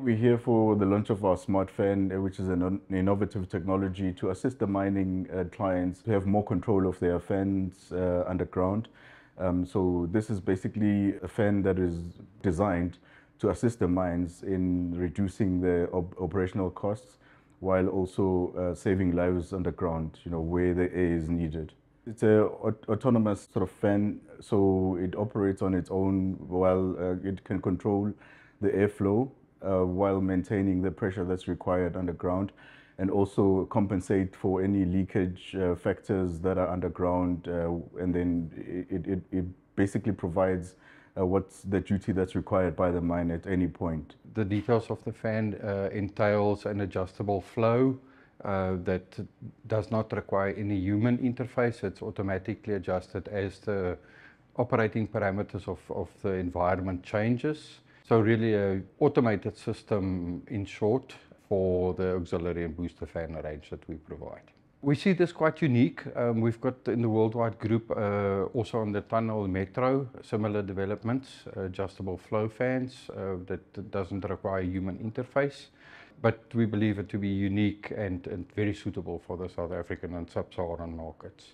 We're here for the launch of our Smart Fan, which is an innovative technology to assist the mining clients to have more control of their fans underground. So this is basically a fan that is designed to assist the mines in reducing their operational costs while also saving lives underground, where the air is needed. It's a autonomous sort of fan, so it operates on its own while it can control the airflow while maintaining the pressure that's required underground, and also compensate for any leakage factors that are underground, and then it basically provides what's the duty that's required by the mine at any point. The details of the fan entails an adjustable flow that does not require any human interface. It's automatically adjusted as the operating parameters of the environment changes. So really an automated system, in short, for the auxiliary and booster fan range that we provide. We see this quite unique. We've got in the worldwide group, also on the tunnel metro, similar developments, adjustable flow fans that doesn't require human interface. But we believe it to be unique and very suitable for the South African and sub-Saharan markets.